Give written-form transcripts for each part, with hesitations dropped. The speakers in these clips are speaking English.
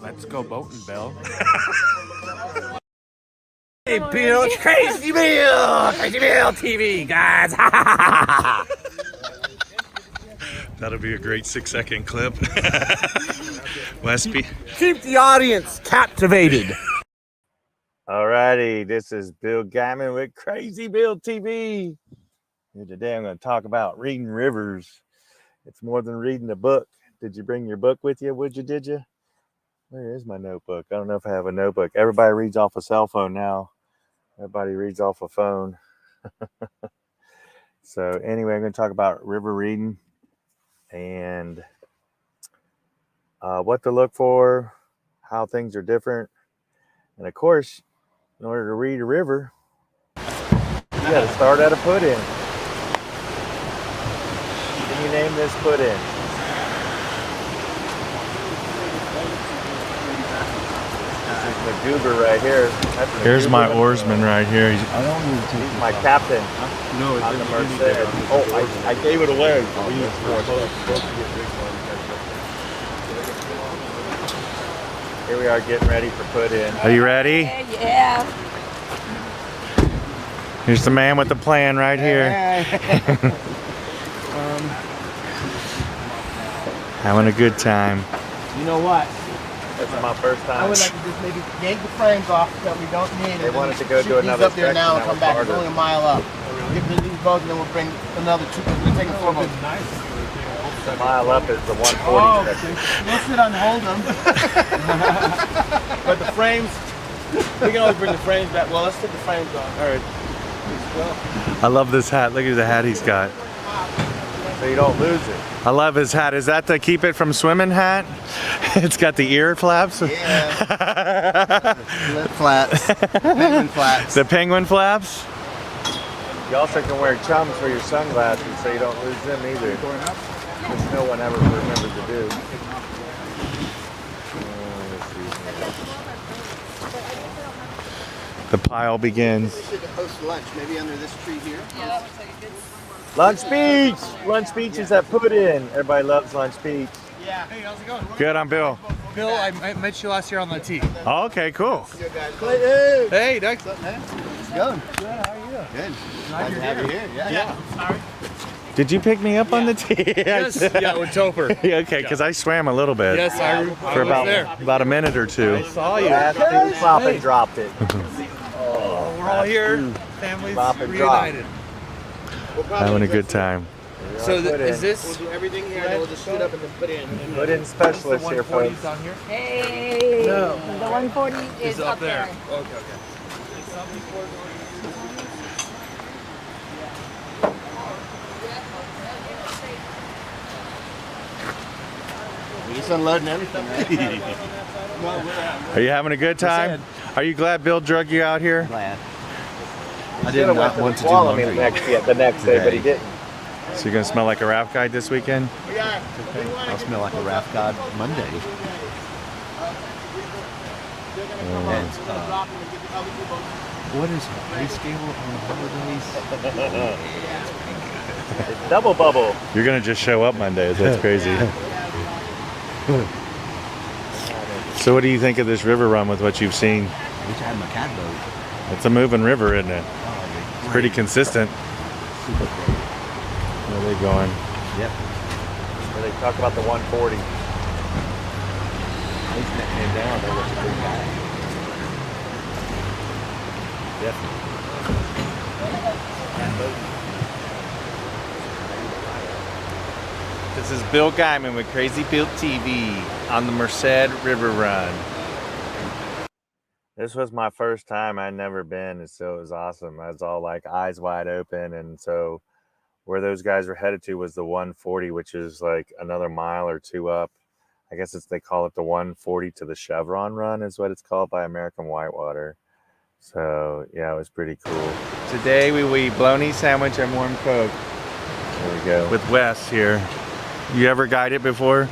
Let's go boating, Bill. Hey, Bill, it's Crazy Bill! Crazy Bill TV, guys! That'll be a great 6-second clip. Westby. Keep the audience captivated. Alrighty, this is Bill Gammon with Crazy Bill TV. Here today I'm going to talk about reading rivers. It's more than reading a book. Did you bring your book with you? Did you? Where is my notebook? I don't know if I have a notebook. Everybody reads off a cell phone now. Everybody reads off a phone. So anyway, I'm going to talk about river reading and what to look for, how things are different. And of course, in order to read a river, you got to start at a put-in. Can you name this put-in? This is MacGuber right here. Here's my oarsman right here. He's my captain on the Merced. Oh, I gave it away. Here we are getting ready for put-in. Are you ready? Yeah. Here's the man with the plan right here. Having a good time. You know what? This is my first time. I would like to just maybe yank the frames off that we don't need. They wanted to go do another up there now and section, come back. that It's was only a mile up. Get rid of these boats and then we'll bring another two. We'll take a 4 boats. The mile up is the 140 section. We'll sit on hold them. But the frames, we can always bring the frames back. Well, let's take the frames off. All right. I love this hat. Look at the hat he's got. So you don't lose it. I love his hat. Is that the keep it from swimming hat? It's got the ear flaps. Yeah. Lip flaps. Penguin flaps. The penguin flaps. You also can wear chums for your sunglasses so you don't lose them either. Which no one ever remembers to do. The pile begins. We should host lunch, maybe under this tree here. Yeah, that looks like a good. Lunch Beach! Lunch Beach is that put-in. Everybody loves Lunch Beach. Yeah. Hey, how's it going? Good, I'm Bill. Bill, I met you last year on the tee. Oh, okay, cool. Good guys. Hey. Hey, Dex. What's up, man? How's it going? Good. How are you? Good. Glad to have you here. Yeah. Sorry. Did you pick me up on the tee? Yes. Yeah, with Topher. Yeah, okay, because I swam a little bit. Yes, I For was there. about a minute or two. I saw you. Last Plop and dropped it. Oh, we're all here. Families Plop and drop. reunited. Having a good time. So is this We'll do everything here, and then we'll just scoot up and then put in. Put-in specialist here, folks. on here? Hey. No. The 140 is up there. Okay. We're just unloading everything, right? Are you having a good time? Are you glad Bill drug you out here? Glad. I did not want to do laundry the next day, but he didn't. So you're gonna smell like a raft guide this weekend? I'll smell like a raft god Monday. And, what is pay scale on holidays? It's double bubble. You're gonna just show up Mondays. That's crazy. So what do you think of this river run with what you've seen? I wish I had my cat boat. It's a moving river, isn't it? It's pretty consistent. Super great. Where are they going? Yep. Where they talk about the 140. He's netting him down. That was a good guy. Definitely. This is Bill Guyman with Crazy Bill TV on the Merced River Run. This was my first time. I'd never been, and so it was awesome. I was all like eyes wide open, and so where those guys were headed to was the 140, which is like another mile or two up. I guess they call it the 140 to the Chevron Run is what it's called by American Whitewater. So yeah, it was pretty cool. Today we will eat bologna sandwich and warm Coke. There we go. With Wes here. You ever guided before? No.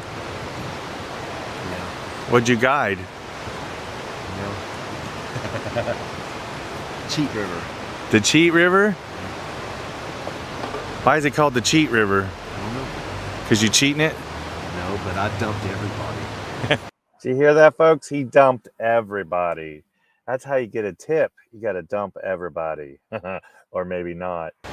What'd you guide? No. Cheat River. The Cheat River? Why is it called the Cheat River? I don't know. Because you cheating it? No, but I dumped everybody. Did you hear that, folks? He dumped everybody. That's how you get a tip. You got to dump everybody. Or maybe not. Big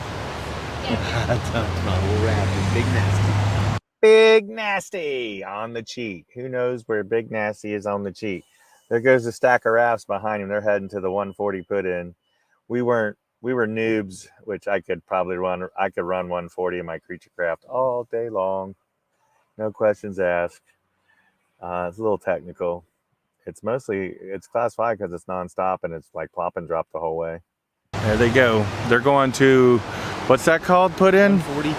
nasty. Big Nasty on the cheat. Who knows where Big Nasty is on the cheat? There goes a stack of rafts behind him. They're heading to the 140 put in. We were noobs, which I could probably run. I could run 140 in my creature craft all day long. No questions asked. It's a little technical. It's class 5 because it's nonstop and it's like plop and drop the whole way. There they go. They're going to, what's that called? Put in? 140.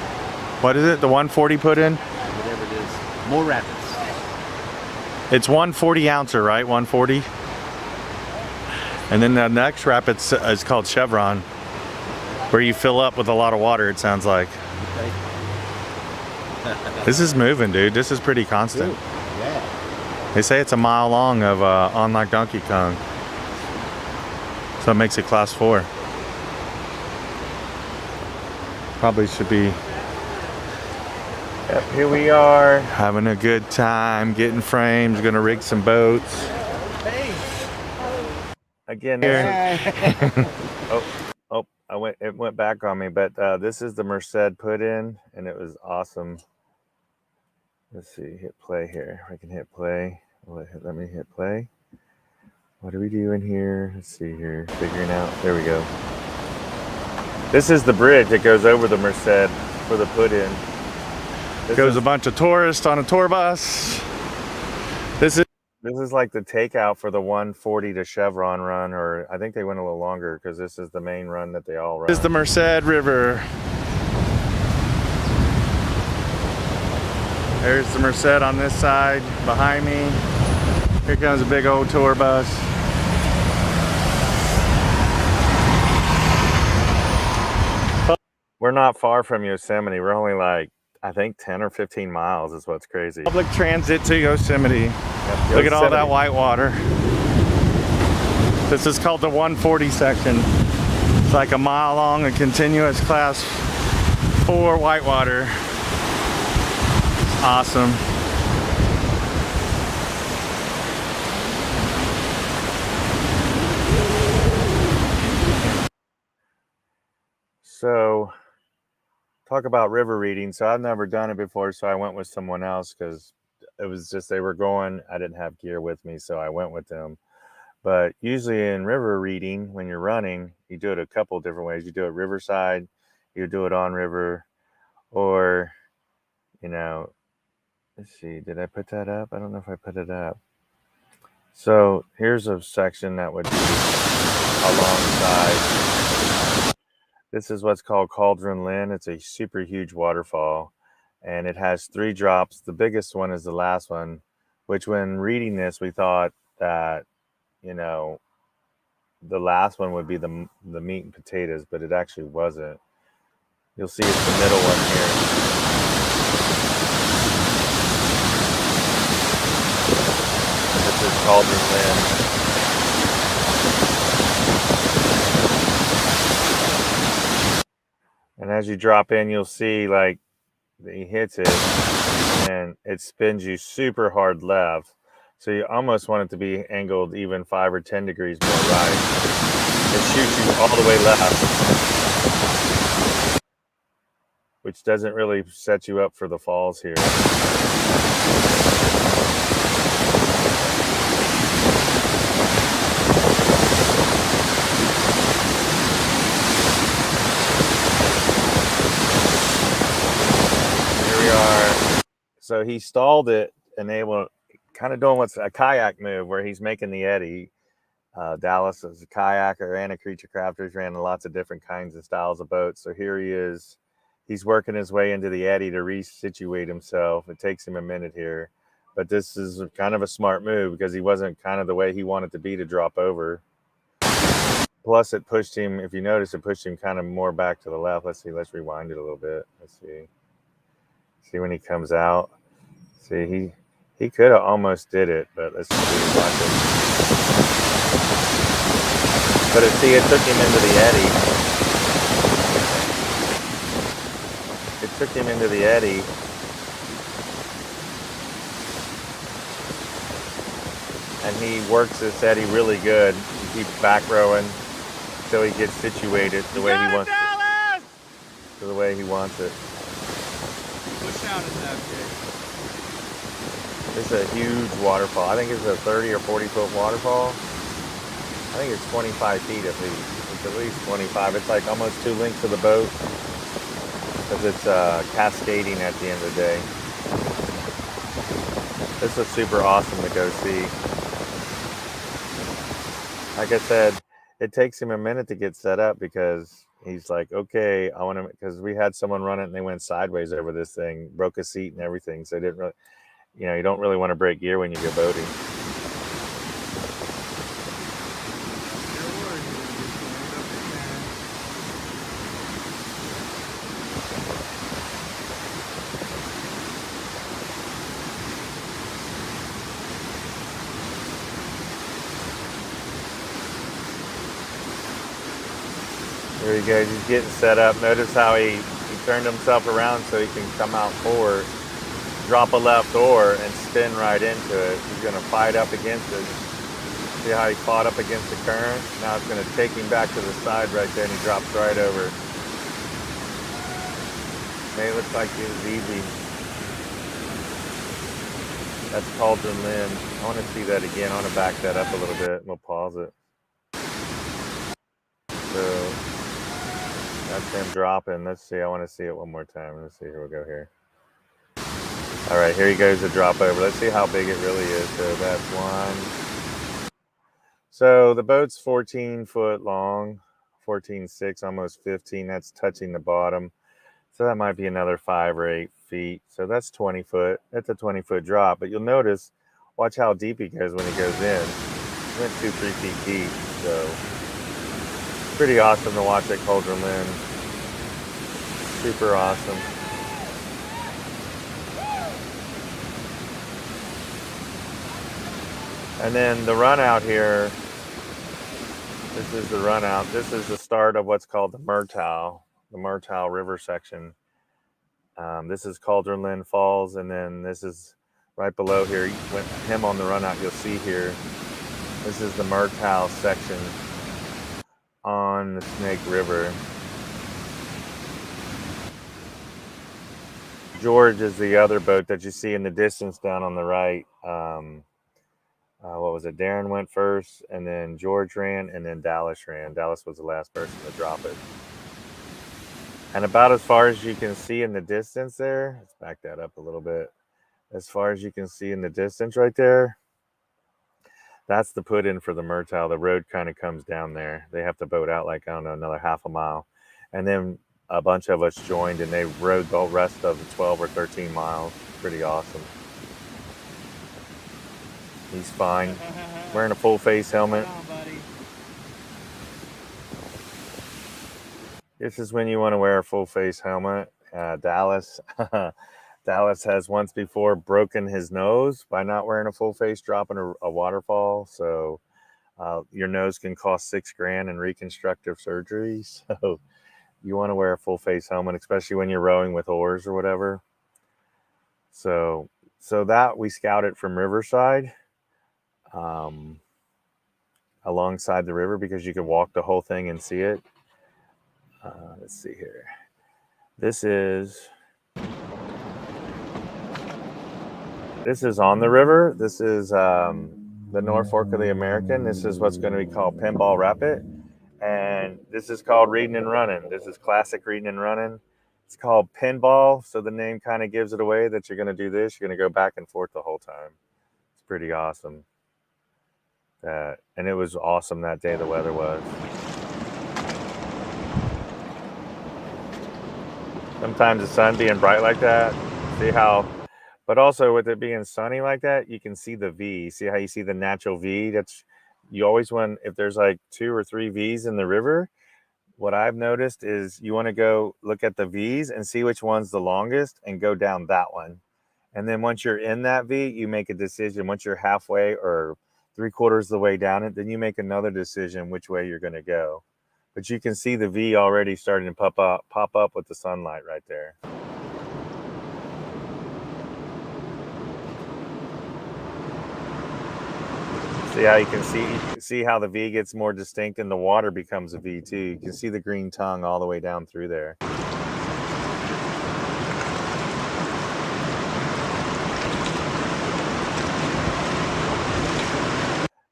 What is it? The 140 put in? Whatever it is. More rapids. It's 140 ouncer, right? 140. And then the next rapid is called Chevron, where you fill up with a lot of water, it sounds like. Okay. This is moving, dude. This is pretty constant. Good. Yeah. They say it's a mile long of on like Donkey Kong. So it makes it class 4. Probably should be Yep, here we are. having a good time, getting frames, gonna rig some boats. Again, Here. it went back on me, but this is the Merced put in, and it was awesome. Let's see, hit play here. I can hit play. Let me hit play. What are we doing here? Let's see here. Figuring out. There we go. This is the bridge that goes over the Merced for the put in. Goes a bunch of tourists on a tour bus. This is like the takeout for the 140 to Chevron run, or I think they went a little longer because this is the main run that they all run. is the Merced River. There's the Merced on this side behind me. Here comes a big old tour bus. We're not far from Yosemite. We're only like, I think 10 or 15 miles is what's crazy. Public transit to Yosemite. Yep, Look at all Yosemite. that white water. This is called the 140 section. It's like a mile long and continuous class 4 whitewater. Awesome. So, talk about river reading. So I've never done it before, so I went with someone else because it was just they were going. I didn't have gear with me, so I went with them. But usually in river reading, when you're running, you do it a couple different ways. You do it riverside, you do it on river, or, you know, let's see, did I put that up? I don't know if I put it up. So here's a section that would be alongside. This is what's called Cauldron Lynn. It's a super huge waterfall, and it has 3 drops. The biggest one is the last one, which when reading this, we thought that, you know, the last one would be the meat and potatoes, but it actually wasn't. You'll see it's the middle one here. This is Cauldron Lynn. And as you drop in, you'll see like he hits it and it spins you super hard left. So you almost want it to be angled even 5 or 10 degrees more right. It shoots you all the way left, which doesn't really set you up for the falls here. So he stalled it and kind of doing what's a kayak move where he's making the eddy. Dallas is a kayaker and a creature crafter. He's ran lots of different kinds and styles of boats. So here he is. He's working his way into the eddy to resituate himself. It takes him a minute here. But this is kind of a smart move because he wasn't kind of the way he wanted to be to drop over. Plus it pushed him, if you notice, it pushed him kind of more back to the left. Let's see. Let's rewind it a little bit. Let's see. See when he comes out. See, he could have almost did it, but let's see. Watch it. But see, it took him into the eddy. It took him into the eddy. and he works this eddy really good. He keeps back rowing until he gets situated the way he wants it. The way he wants it. Push out in that big. This is a huge waterfall. I think it's a 30 or 40 foot waterfall. I think it's 25 feet at least. It's at least 25. It's like almost 2 lengths of the boat because it's cascading at the end of the day. This is super awesome to go see. Like I said, it takes him a minute to get set up because he's like, okay, I want to, because we had someone run it and they went sideways over this thing, broke a seat and everything. So it didn't really, you know, you don't really want to break gear when you go boating. There you go, he's getting set up. Notice how he turned himself around so he can come out forward, drop a left oar, and spin right into it. He's going to fight up against it. See how he fought up against the current? Now it's going to take him back to the side right there, and he drops right over. May look like it was easy. That's Cauldron Lynn. I want to see that again. I want to back that up a little bit. We'll pause it. So that's him dropping. Let's see. I want to see it one more time. Let's see. Here we go here. All right, here he goes to drop over. Let's see how big it really is. So that's one. So the boat's 14 foot long, 14.6, almost 15. That's touching the bottom. So that might be another 5 or 8 feet. So that's 20 foot. That's a 20-foot drop. But you'll notice, watch how deep he goes when he goes in. He went 2-3 feet deep. So pretty awesome to watch at Cauldron Lynn. Super awesome. And then the run out here, this is the run out. This is the start of what's called the Murtaugh River section. This is Cauldron Lynn Falls, and then this is right below here. Him on the run out, you'll see here. This is the Murtaugh section on the Snake River. George is the other boat that you see in the distance down on the right. What was it? Darren went first, and then George ran, and then Dallas ran. Dallas was the last person to drop it. And about as far as you can see in the distance there, let's back that up a little bit. As far as you can see in the distance right there, that's the put in for the Murtaugh. The road kind of comes down there. They have to boat out like, I don't know, another half a mile. And then a bunch of us joined, and they rode the rest of the 12 or 13 miles. Pretty awesome. He's fine. Wearing a full face helmet. This is when you want to wear a full face helmet. Dallas has once before broken his nose by not wearing a full face dropping a waterfall. So your nose can cost $6,000 in reconstructive surgery. So you want to wear a full face helmet, especially when you're rowing with oars or whatever. So that we scouted from Riverside. Alongside the river because you could walk the whole thing and see it. Let's see here. This is on the river. This is the North Fork of the American. This is what's going to be called Pinball Rapid. And this is called Reading and Running. This is classic reading and running. It's called Pinball. So the name kind of gives it away that you're going to do this. You're going to go back and forth the whole time. It's pretty awesome. And it was awesome that day the weather was. Sometimes the sun being bright like that, see how, but also with it being sunny like that, you can see the V. See how you see the natural V? That's, you always want, if there's like 2 or 3 V's in the river, what I've noticed is you want to go look at the V's and see which one's the longest and go down that one. And then once you're in that V, you make a decision. Once you're halfway or 3/4 of the way down it, then you make another decision which way you're going to go. But you can see the V already starting to pop up with the sunlight right there. See how you can see how the V gets more distinct and the water becomes a V too. You can see the green tongue all the way down through there.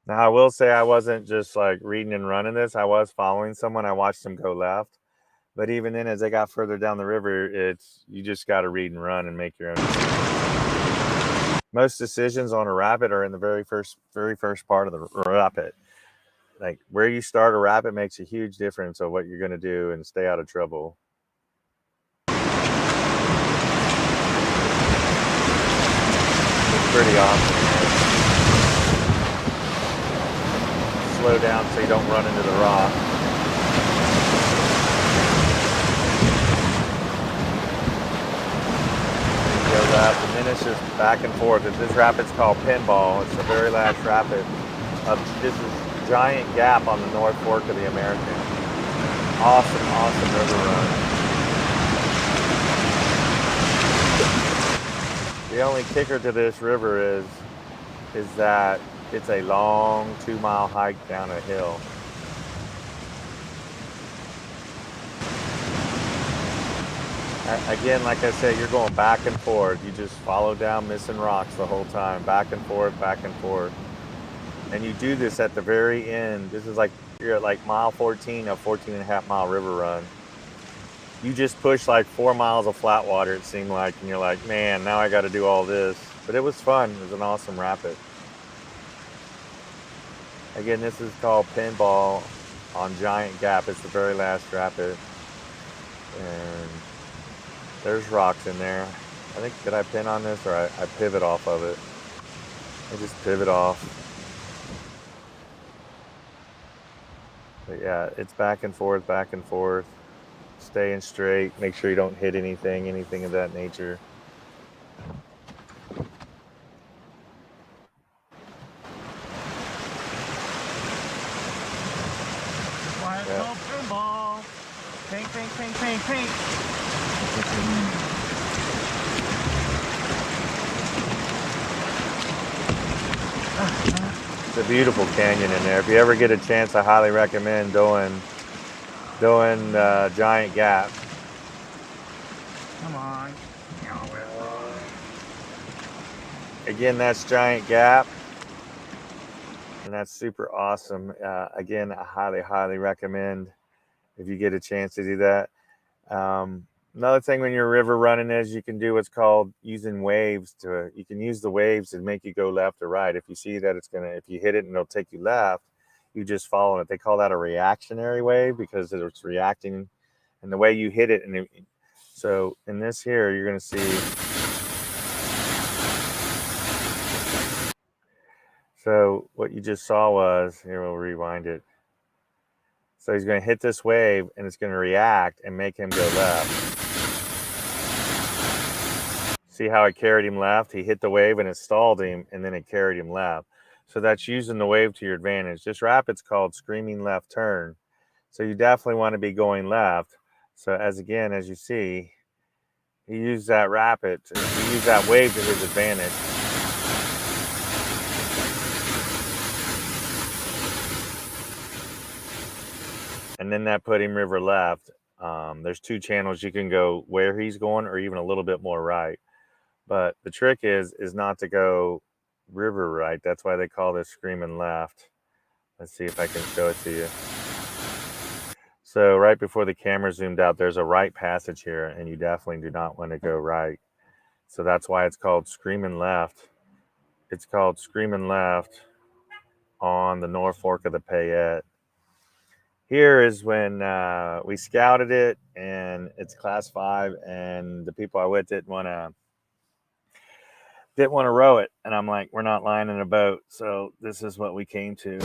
Now I will say I wasn't just like reading and running this. I was following someone. I watched them go left. But even then, as they got further down the river, you just got to read and run and make your own decisions. Most decisions on a rapid are in the very first part of the rapid. Like where you start a rapid makes a huge difference of what you're going to do and stay out of trouble. It's pretty awesome. Slow down so you don't run into the rock. Go left, and then it's just back and forth. This rapid's called Pinball. It's the very last rapid. This is Giant Gap on the North Fork of the American. Awesome, awesome river run. The only kicker to this river is that it's a long 2-mile hike down a hill. Again, like I said, you're going back and forth. You just follow down missing rocks the whole time, back and forth, back and forth. And you do this at the very end. This is like, you're at like mile 14 of 14.5-mile river run. You just pushed like 4 miles of flat water, it seemed like, and you're like, man, now I got to do all this. But it was fun. It was an awesome rapid. Again, this is called Pinball on Giant Gap. It's the very last rapid. And there's rocks in there. I think, did I pin on this or I pivot off of it? I just pivot off. But yeah, it's back and forth, staying straight. Make sure you don't hit anything of that nature. Why it's called pinball. Pink, pink, pink, pink, pink. It's a beautiful canyon in there. If you ever get a chance, I highly recommend doing Giant Gap. Come on. Again, that's Giant Gap, and that's super awesome. Again, I highly recommend if you get a chance to do that. Another thing when you're river running is you can do what's called using waves you can use the waves to make you go left or right. If you see that if you hit it and it'll take you left, you just follow it. They call that a reactionary wave because it's reacting and the way you hit it. So in this here, you're going to see. So what you just saw was, here we'll rewind it. So he's going to hit this wave and it's going to react and make him go left. See how it carried him left? He hit the wave and it stalled him and then it carried him left. So that's using the wave to your advantage. This rapid's called screaming left turn. So you definitely want to be going left. So as you see, he used that wave to his advantage. And then that put him river left. There's 2 channels you can go where he's going or even a little bit more right. But the trick is not to go river right. That's why they call this screaming left. Let's see if I can show it to you. So right before the camera zoomed out, there's a right passage here, and you definitely do not want to go right. So that's why it's called screaming left. It's called screaming left on the North Fork of the Payette. Here is when we scouted it, and it's class 5, and the people I with didn't want to row it, and I'm like, we're not lining a boat, so this is what we came to.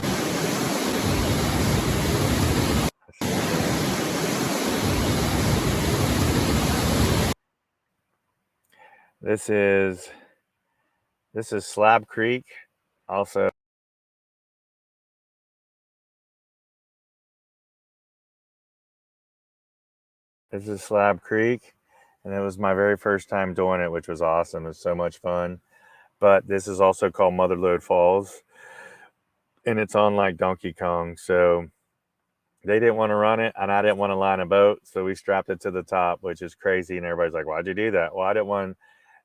This is Slab Creek. Also, this is Slab Creek, and it was my very first time doing it, which was awesome. It was so much fun. But this is also called Mother Lode Falls. and it's on like Donkey Kong. So they didn't want to run it, and I didn't want to line a boat, so we strapped it to the top, which is crazy. And everybody's like, "Why'd you do that?" Well, I didn't want.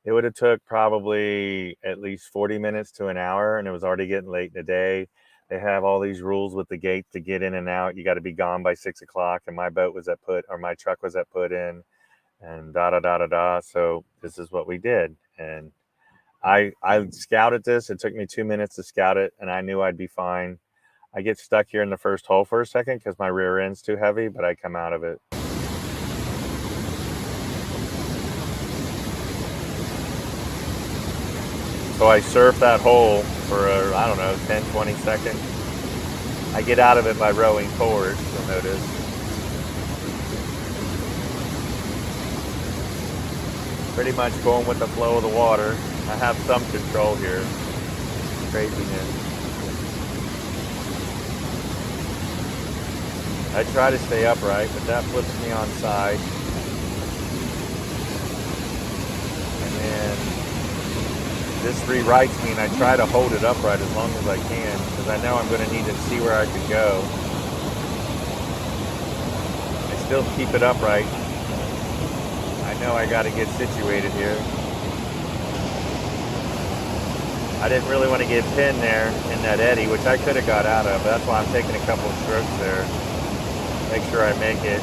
It would have took probably at least 40 minutes to an hour, and it was already getting late in the day. They have all these rules with the gates to get in and out. You got to be gone by 6 o'clock, and my boat was at put, or my truck was at put in, and da da da da da. So this is what we did, and I scouted this. It took me 2 minutes to scout it, and I knew I'd be fine. I get stuck here in the first hole for a second because my rear end's too heavy, but I come out of it. So I surf that hole for, I don't know, 10, 20 seconds. I get out of it by rowing forward, you'll notice. Pretty much going with the flow of the water. I have some control here. Craziness. I try to stay upright, but that flips me on side. And then this rewrites me, and I try to hold it upright as long as I can, because I know I'm going to need to see where I can go. I still keep it upright. I know I got to get situated here. I didn't really want to get pinned there in that eddy, which I could have got out of, but that's why I'm taking a couple of strokes there. Make sure I make it.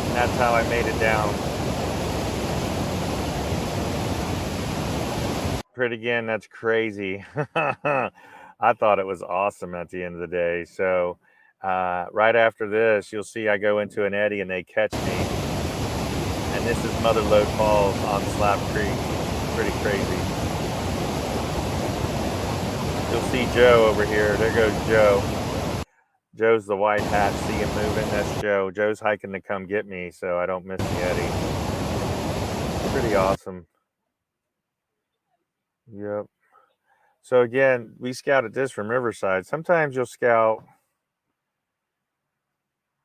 And that's how I made it down. Pretty again, that's crazy. I thought it was awesome at the end of the day. So right after this, you'll see I go into an eddy and they catch me. And this is Mother Lode Falls on Slap Creek. Pretty crazy. You'll see Joe over here. There goes Joe. Joe's the white hat. See him moving? That's Joe. Joe's hiking to come get me so I don't miss the eddy. Pretty awesome. Yep. So again, we scouted this from Riverside. Sometimes you'll scout.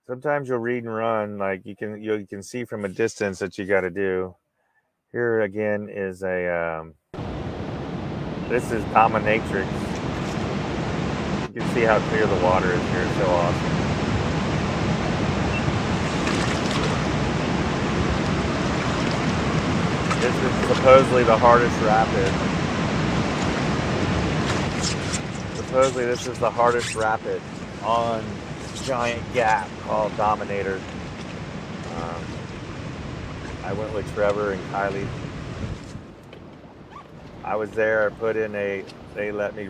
Sometimes you'll read and run. Like you can see from a distance that you got to do. Here again is a. This is dominatrix. You can see how clear the water is here. It's so awesome. This is supposedly the hardest rapid. Supposedly this is the hardest rapid on giant gap called Dominator. I went with Trevor and Kylie. I was there. I put in they let me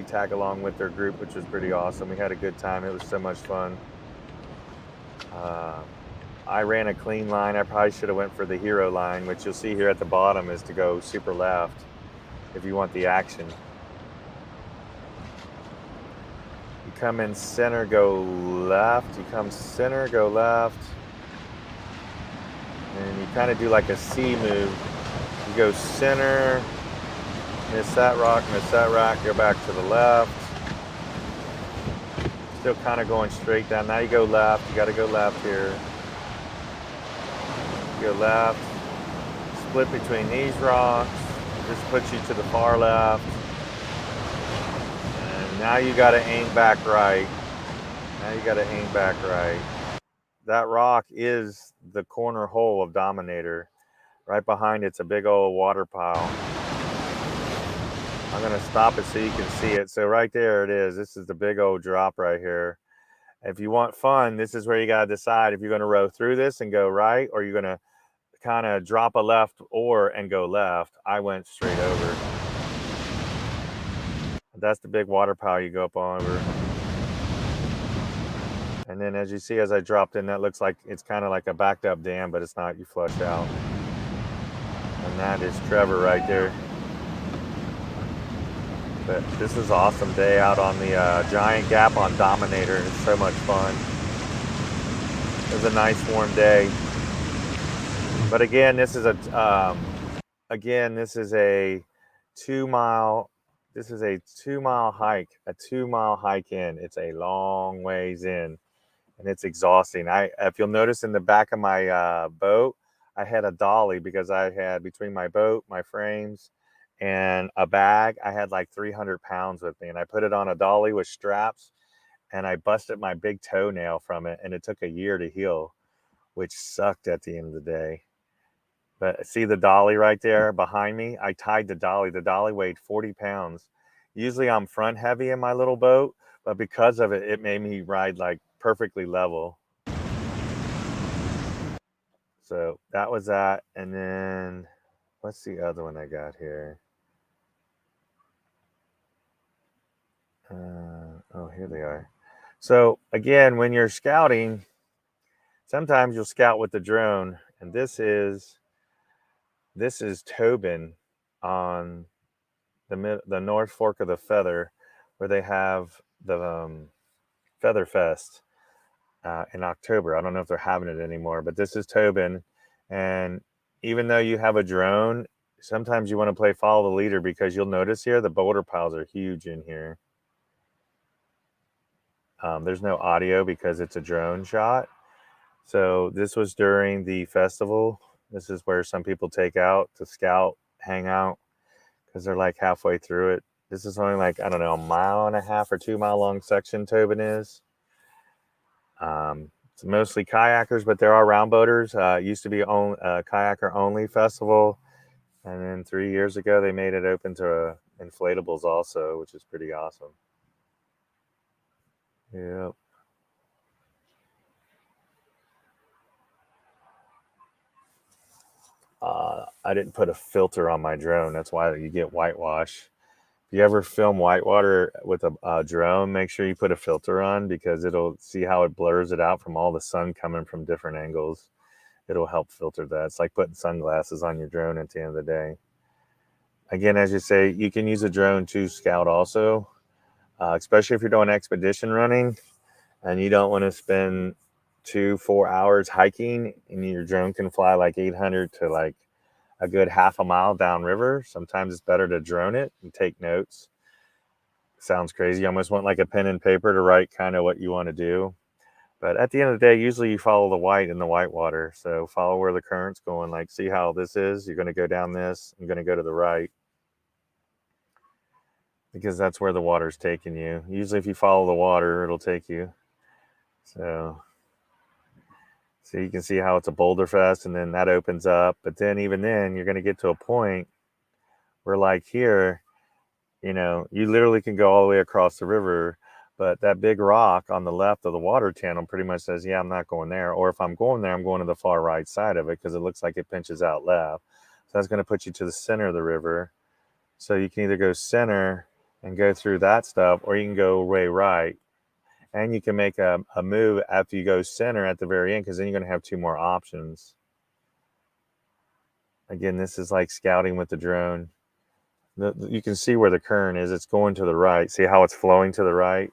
tag along with their group, which was pretty awesome. We had a good time. It was so much fun. I ran a clean line. I probably should have went for the hero line, which you'll see here at the bottom is to go super left if you want the action. You come in center, go left. You come center, go left. And you kind of do like a C move. You go center, miss that rock, go back to the left. Still kind of going straight down. Now you go left. You got to go left here. You go left. Split between these rocks. Just puts you to the far left. And now you got to aim back right. Now you got to aim back right. That rock is the corner hole of Dominator. Right behind it's a big old water pile. I'm gonna stop it so you can see it. So right there it is. This is the big old drop right here. If you want fun, this is where you gotta decide if you're gonna row through this and go right, or you're gonna kind of drop a left and go left. I went straight over. That's the big water pile you go up over. And then as you see, as I dropped in, that looks like it's kind of like a backed up dam, but it's not. You flush out. And that is Trevor right there. But this is an awesome day out on the giant gap on Dominator. It's so much fun. It was a nice warm day. But again, this is a 2-mile. This is a 2-mile hike. A 2-mile hike in. It's a long ways in. And it's exhausting. If you'll notice in the back of my boat, I had a dolly because I had between my boat, my frames, and a bag. I had like 300 pounds with me, and I put it on a dolly with straps, and I busted my big toenail from it, and it took a year to heal, which sucked at the end of the day. But see the dolly right there behind me? I tied the dolly. The dolly weighed 40 pounds. Usually I'm front heavy in my little boat, but because of it, it made me ride like perfectly level. So that was that. And then what's the other one I got here? Oh, here they are. So again, when you're scouting, sometimes you'll scout with the drone, and this is Tobin on the North Fork of the Feather, where they have the Feather Fest in October. I don't know if they're having it anymore, but this is Tobin. And even though you have a drone, sometimes you want to play follow the leader, because you'll notice here the boulder piles are huge in here. There's no audio because it's a drone shot. So this was during the festival. This is where some people take out to scout, hang out, because they're like halfway through it. This is only like, I don't know, 1.5 or 2 mile long section Tobin is. It's mostly kayakers, but there are round boaters. It used to be a kayaker only festival. And then 3 years ago, they made it open to inflatables also, which is pretty awesome. Yep. I didn't put a filter on my drone. That's why you get whitewash. If you ever film whitewater with a drone, make sure you put a filter on, because it'll see how it blurs it out from all the sun coming from different angles. It'll help filter that. It's like putting sunglasses on your drone at the end of the day. Again, as you say, you can use a drone to scout also, especially if you're doing expedition running and you don't want to spend 2-4 hours hiking, and your drone can fly like 800 to like a good half a mile downriver. Sometimes it's better to drone it and take notes. Sounds crazy. You almost want like a pen and paper to write kind of what you want to do. But at the end of the day, usually you follow the white in the whitewater. So follow where the current's going. Like, see how this is? You're going to go down this. I'm going to go to the right, because that's where the water's taking you. Usually if you follow the water, it'll take you. So you can see how it's a boulder fest, and then that opens up. But then even then, you're going to get to a point where, like here, you literally can go all the way across the river, but that big rock on the left of the water channel pretty much says, yeah, I'm not going there. Or if I'm going there, I'm going to the far right side of it, because it looks like it pinches out left. So that's going to put you to the center of the river. So you can either go center and go through that stuff, or you can go way right. And you can make a move after you go center at the very end, because then you're going to have 2 more options. Again, this is like scouting with the drone. You can see where the current is. It's going to the right. See how it's flowing to the right?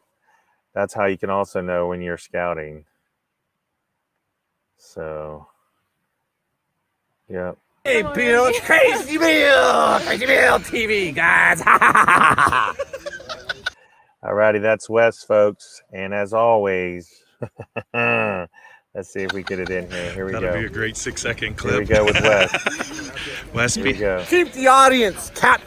That's how you can also know when you're scouting. So, yep. Hey, Bill, it's Crazy Bill TV, guys. Alrighty, that's Wes, folks. And as always, let's see if we get it in here. Here we That'll go. be a great 6-second Here we clip. go with Wes. Wes, Here we go. Keep the audience captivated.